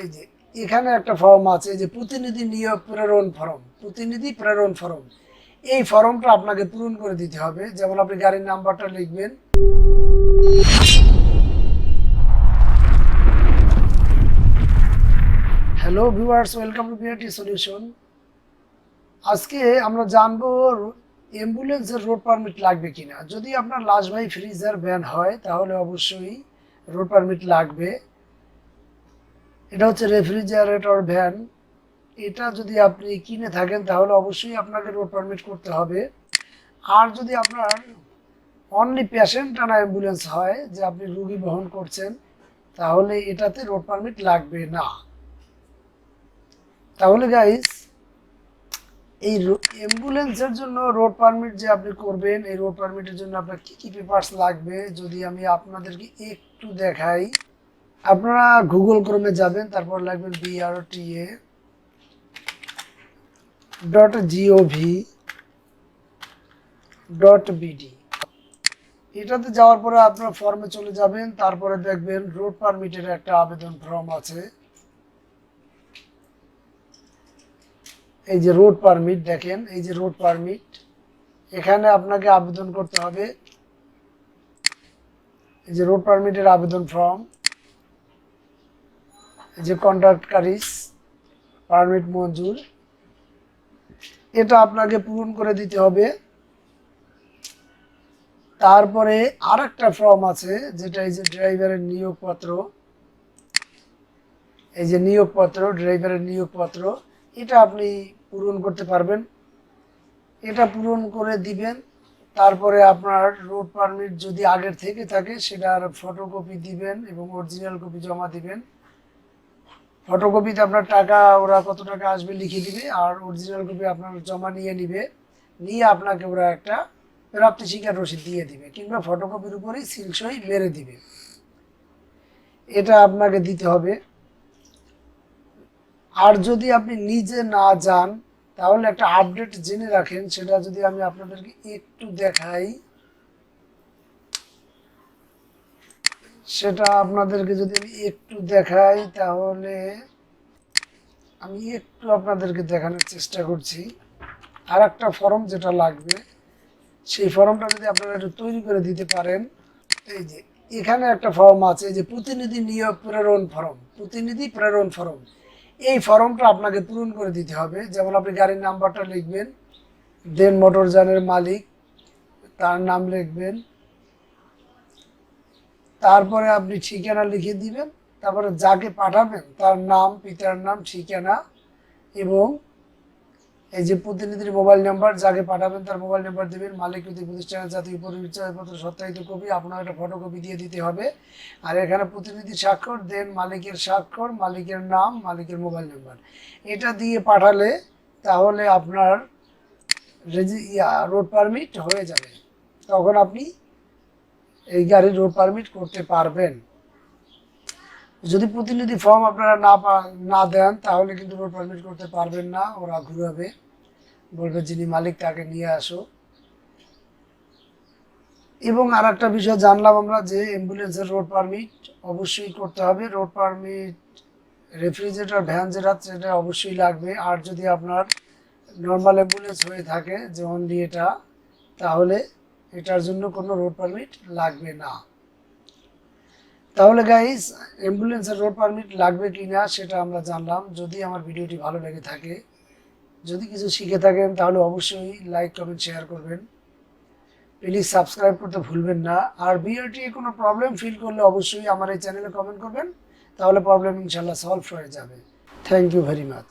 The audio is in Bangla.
এই যে এখানে একটা ফর্ম আছে যে প্রতিনিধি নিয়োগ প্রেরণ ফর্ম, প্রতিনিধি প্রেরণ ফর্ম। এই ফর্মটা আপনাকে পূরণ করে দিতে হবে। যেমন আপনি গাড়ির নাম্বারটা লিখবেন। Hello viewers, welcome to Brta It Solution। আজকে আমরা জানবো অ্যাম্বুলেন্সের রোড পারমিট লাগবে কিনা। যদি আপনার লাশবাহী ফ্রিজার ভ্যান হয় তাহলে অবশ্যই রোড পারমিট লাগবে। এটা হচ্ছে রেফ্রিজারেটর ভ্যান। এটা যদি আপনি কিনে থাকেন তাহলে অবশ্যই আপনাকে রোড পারমিট করতে হবে। আর যদি আপনার অনলি পেশেন্ট আনা অ্যাম্বুলেন্স হয়, যে আপনি রোগী বহন করছেন, তাহলে এটাতে রোড পারমিট লাগবে না। তাহলে গাইস, এই অ্যাম্বুলেন্সের জন্য রোড পারমিট যে আপনি করবেন, এই রোড পারমিটের জন্য আপনার কি কি পেপারস লাগবে যদি আমি আপনাদেরকে একটু দেখাই। আপনারা গুগল ক্রোমে যাবেন, তারপর লাগবেন brta.gov.bd। এটাতে যাওয়ার পরে আপনার ফর্মে চলে যাবেন, তারপরে দেখবেন রোড পারমিটের একটা আবেদন ফর্ম আছে। এই যে রোড পারমিট, দেখেন এই যে রোড পারমিট, এখানে আপনাকে আবেদন করতে হবে। এই যে রোড পারমিটের আবেদন ফর্ম, এই যে কন্ট্রাক্টকারীস পারমিট মঞ্জুর, এটা আপনাকে পূরণ করে দিতে হবে। তারপরে আরেকটা ফর্ম আছে, যেটা এই যে ড্রাইভারের নিয়োগপত্র। এই যে নিয়োগপত্র, ড্রাইভারের নিয়োগপত্র, এটা আপনি পূরণ করতে পারবেন। এটা পূরণ করে দিবেন। তারপরে আপনার রোড পারমিট যদি আগের থেকে থাকে সেটার ফটোকপি দিবেন এবং অরিজিনাল কপি জমা দিবেন। ফটোকপিতে আপনার টাকা, ওরা কত টাকা আসবে লিখে দিবে, আর অরিজিনাল কপি আপনার জমা নিয়ে নিবে। নিয়ে আপনাকে ওরা একটা প্রাপ্তি স্বীকার রসিদ দিয়ে দিবে, কিংবা ফটোকপির উপরেই সিলসই মেরে দিবে। এটা আপনাকে দিতে হবে। আর যদি আপনি নিজে না যান তাহলে একটা আপডেট জেনে রাখেন, সেটা যদি আমি আপনাদেরকে একটু দেখাই, সেটা আপনাদেরকে যদি আমি একটু দেখাই তাহলে আমি একটু আপনাদেরকে দেখানোর চেষ্টা করছি। আর একটা ফর্ম যেটা লাগবে, সেই ফর্মটা যদি আপনারা একটু তৈরি করে দিতে পারেন। এই যে এখানে একটা ফর্ম আছে, যে প্রতিনিধি নিয়োগ প্রেরণ ফর্ম, প্রতিনিধি প্রেরণ ফর্ম। এই ফর্মটা আপনাকে পূরণ করে দিতে হবে। যেমন আপনি গাড়ির নাম্বারটা লিখবেন, দেন মোটরযানের মালিক তার নাম লিখবেন, তারপরে আপনি ঠিকানা লিখে দিবেন, তারপরে যাকে পাঠাবেন তার নাম, পিতার নাম, ঠিকানা, এবং এই যে প্রতিনিধির মোবাইল নাম্বার, যাকে পাঠাবেন তার মোবাইল নাম্বার দেবেন। মালিক প্রতি প্রতিষ্ঠানের জাতীয় পরিচয়পত্র সত্যায়িত কপি আপনার একটা ফটোকপি দিয়ে দিতে হবে। আর এখানে প্রতিনিধির স্বাক্ষর, দেন মালিকের স্বাক্ষর, মালিকের নাম, মালিকের মোবাইল নাম্বার, এটা দিয়ে পাঠালে তাহলে আপনার রোড পারমিট হয়ে যাবে। তখন আপনি এই গাড়ির রোড পারমিট করতে পারবেন। যদি প্রতিনিধি ফর্ম আপনারা না দেন তাহলে কিন্তু রোড পারমিট করতে পারবেন না। ওরা ঘুরাবে, বলবে যিনি মালিক তাকে নিয়ে আসো। এবং আর একটা বিষয় জানলাম আমরা, যে অ্যাম্বুলেন্সের রোড পারমিট অবশ্যই করতে হবে। রোড পারমিট রেফ্রিজারেটর ভ্যান যেটা, সেটা অবশ্যই লাগবে। আর যদি আপনার নর্মাল অ্যাম্বুলেন্স হয়ে থাকে, যেমন এটা, তাহলে এটার জন্য কোনো রোড পারমিট লাগবে না। তাহলে গাইস, অ্যাম্বুলেন্সের রোড পারমিট লাগবে কিনা সেটা আমরা জানলাম। যদি আমার ভিডিওটি ভালো লেগে থাকে, যদি কিছু শিখে থাকেন, তাহলে অবশ্যই লাইক, কমেন্ট, শেয়ার করবেন। প্লিজ সাবস্ক্রাইব করতে ভুলবেন না। আর ভিডিওটি কোনো প্রবলেম ফিল করলে অবশ্যই আমার এই চ্যানেলে কমেন্ট করবেন, তাহলে প্রবলেম ইনশাল্লাহ সলভ হয়ে যাবে। Thank you very much.